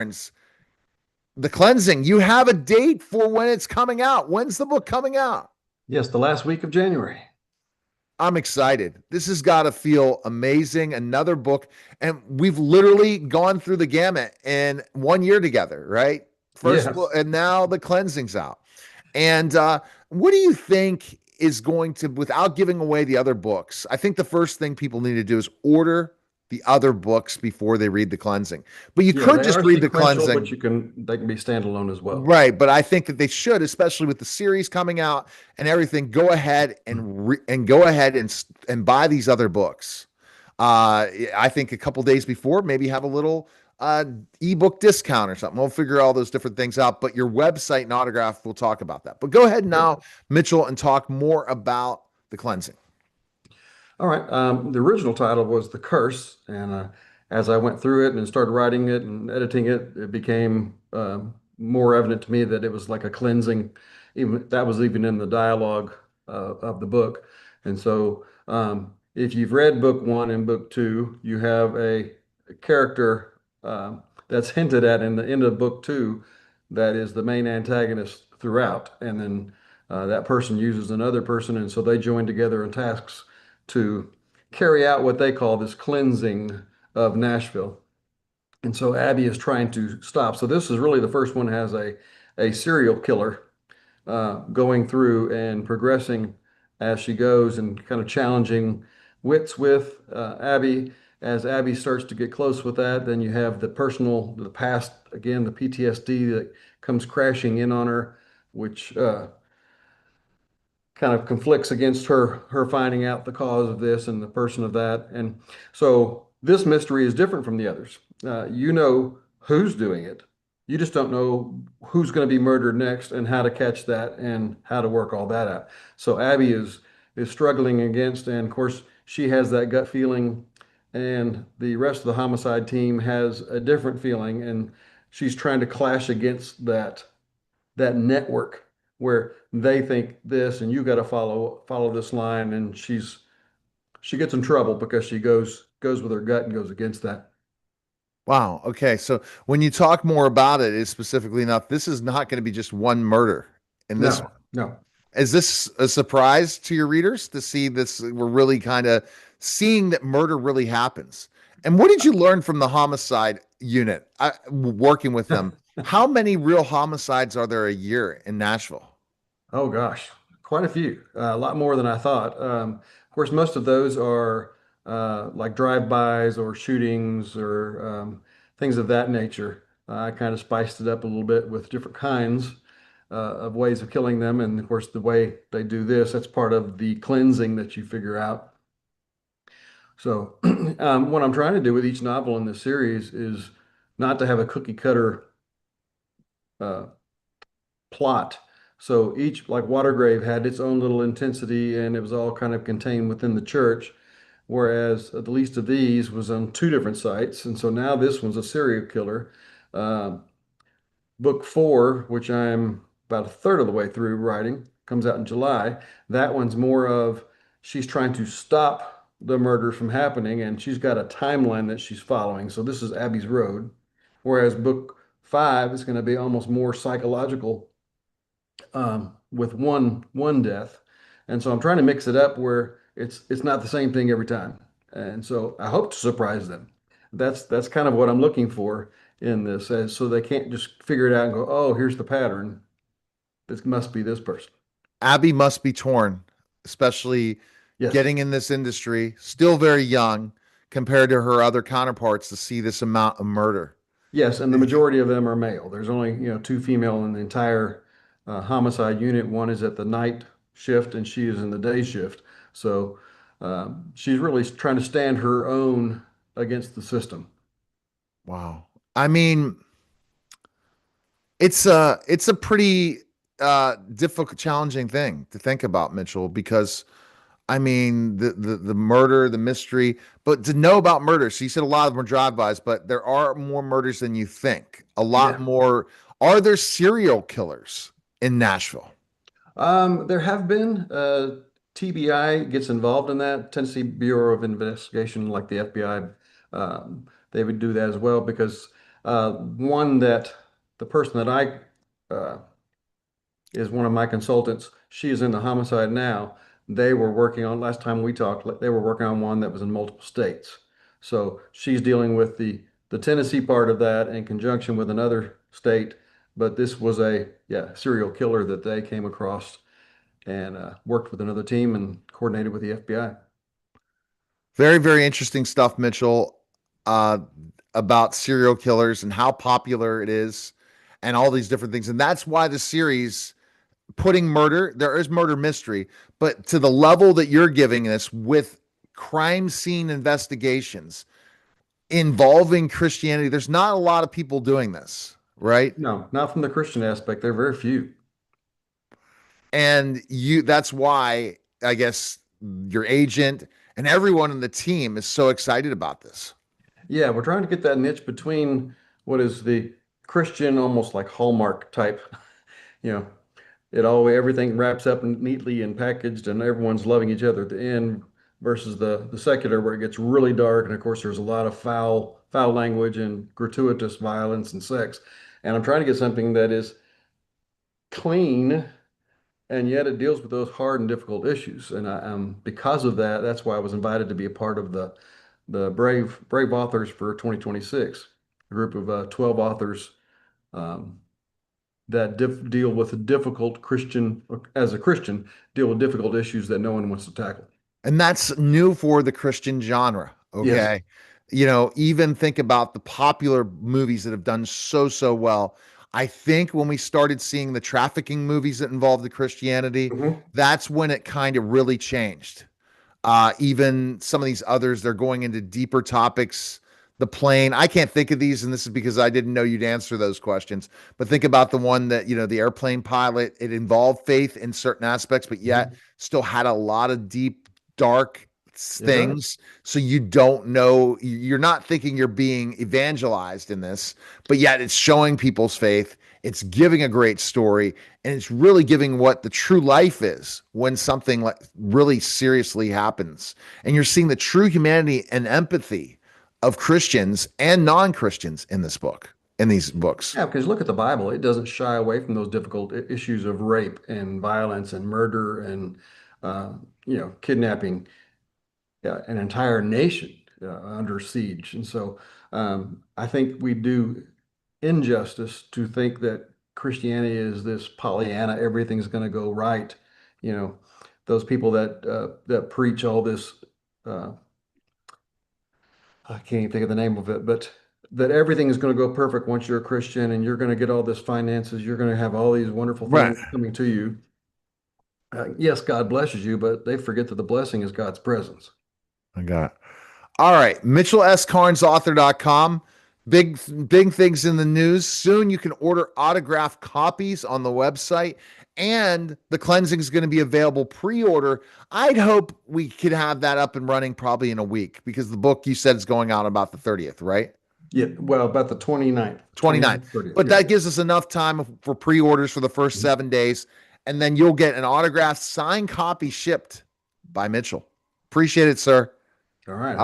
Karnes, The Cleansing. You have a date for when it's coming out. When's the book coming out? Yes, the last week of January. I'm excited. This has got to feel amazing. Another book. And we've literally gone through the gamut in 1 year together, right? First book, Yes. and now The Cleansing's out. And what do you think is going to, without giving away the other books? I think the first thing people need to do is order the other books before they read The Cleansing. But you Yeah, could they just are read The sequential, but Cleansing. they can be standalone as well. Right, but I think that they should, especially with the series coming out and everything. Go ahead and go ahead and buy these other books. I think a couple days before, maybe have a little uh, ebook discount or something. We'll figure all those different things out. But your website and autograph, we'll talk about that. But go ahead Okay. now, Mitchell, and talk more about The Cleansing. All right. The original title was The Curse, and as I went through it and started writing it and editing it, it became more evident to me that it was like a cleansing. Even that was even in the dialogue of the book. And so, if you've read book one and book two, you have a character that's hinted at in the end of book two that is the main antagonist throughout, and then that person uses another person, and so they join together in tasks to carry out what they call this cleansing of Nashville. And so Abby is trying to stop. So this is really the first one has a serial killer going through and progressing as she goes and kind of challenging wits with Abby. As Abby starts to get close with that, then you have the past, again, the PTSD that comes crashing in on her, which kind of conflicts against her finding out the cause of this and the person of that. And so this mystery is different from the others. You know who's doing it. You just don't know who's going to be murdered next and how to catch that and how to work all that out. So Abby is struggling against, and of course she has that gut feeling, and the rest of the homicide team has a different feeling, and she's trying to clash against that network where they think this and you got to follow this line, and she gets in trouble because she goes with her gut and goes against that. Wow. Okay. So when you talk more about it, is specifically enough, this is not going to be just one murder in this No, one. no. Is this a surprise to your readers to see this? We're really kind of seeing that murder really happens. And what did you learn from the homicide unit, working with them? How many real homicides are there a year in Nashville? Oh gosh, quite a few, a lot more than I thought. Of course, most of those are like drive-bys or shootings or things of that nature. I kind of spiced it up a little bit with different kinds of ways of killing them, and of course, the way they do this, that's part of the cleansing that you figure out. So, what I'm trying to do with each novel in this series is not to have a cookie cutter uh, plot. So each, like Watergrave, had its own little intensity, and it was all kind of contained within the church. Whereas the least of these was on two different sites, and so now this one's a serial killer. Uh, Book four, which I'm about a third of the way through writing, comes out in July. That one's more of she's trying to stop the murders from happening, and she's got a timeline that she's following. So this is Abby's Road. Whereas book five is going to be almost more psychological with one death. And so I'm trying to mix it up where it's not the same thing every time. And so I hope to surprise them. That's kind of what I'm looking for in this, so they can't just figure it out and go, oh, here's the pattern. This must be this person. Abby must be torn, especially Yes. getting in this industry, still very young compared to her other counterparts to see this amount of murder. Yes, and the majority of them are male. There's only, two female in the entire homicide unit. One is at the night shift, and she is in the day shift. So she's really trying to stand her own against the system. Wow. I mean, it's a pretty difficult, challenging thing to think about, Mitchell, because I mean the murder, the mystery, but to know about murders. So you said a lot of them are drive-bys, but there are more murders than you think. A lot Yeah. more. Are there serial killers in Nashville? There have been TBI gets involved in that. Tennessee Bureau of Investigation, like the FBI, they would do that as well because One that the person that I is one of my consultants. She is in the homicide now. They were working on, last time we talked, they were working on one that was in multiple states. So she's dealing with the Tennessee part of that in conjunction with another state. But this was a, yeah, serial killer that they came across and worked with another team and coordinated with the FBI. Very, very interesting stuff, Mitchell, uh, about serial killers and how popular it is and all these different things. And that's why the series putting murder, there is murder mystery, but to the level that you're giving this with crime scene investigations involving Christianity, there's not a lot of people doing this, right? No, not from the Christian aspect. There are very few. And that's why I guess your agent and everyone in the team is so excited about this. Yeah, we're trying to get that niche between what is the Christian, almost like Hallmark type, you know, everything wraps up neatly and packaged and everyone's loving each other at the end versus the secular where it gets really dark and of course there's a lot of foul language and gratuitous violence and sex. And I'm trying to get something that is clean and yet it deals with those hard and difficult issues. And because of that, that's why I was invited to be a part of the Brave Authors for 2026, a group of 12 authors um, that deal with difficult Christian, as a Christian, deal with difficult issues that no one wants to tackle. And that's new for the Christian genre. Yes. Okay. Even think about the popular movies that have done so, so well. I think when we started seeing the trafficking movies that involved the Christianity, Mhm. that's when it kind of really changed. Even some of these others, they're going into deeper topics. The plane, I can't think of these, and this is because I didn't know you'd answer those questions. But think about the one that, the airplane pilot, it involved faith in certain aspects, but yet Mhm. still had a lot of deep, dark It does. things. So you don't know, you're not thinking you're being evangelized in this, but yet it's showing people's faith. It's giving a great story, and it's really giving what the true life is when something like really seriously happens. And you're seeing the true humanity and empathy of Christians and non-Christians in these books. Yeah, because look at the Bible. It doesn't shy away from those difficult issues of rape and violence and murder and uh, kidnapping an entire nation under siege. And so I think we do injustice to think that Christianity is this Pollyanna, everything's going to go right. You know, those people that preach all this, uh, I can't even think of the name of it, but that everything is going to go perfect once you're a Christian and you're going to get all this finances, you're going to have all these wonderful Right. things coming to you. Yes, God blesses you, but they forget that the blessing is God's presence. I got it. All right. MitchellSCarnesAuthor.com. Big things in the news. Soon you can order autographed copies on the website, and the cleansing is going to be available pre-order. I'd hope we could have that up and running probably in a week because the book you said is going out about the 30th, right? Yeah, well, about the 29th, 29th. 29th, 30th. But Yeah. that gives us enough time for pre-orders for the first 7 days, and then you'll get an autographed signed copy shipped by Mitchell. Appreciate it, sir. All right.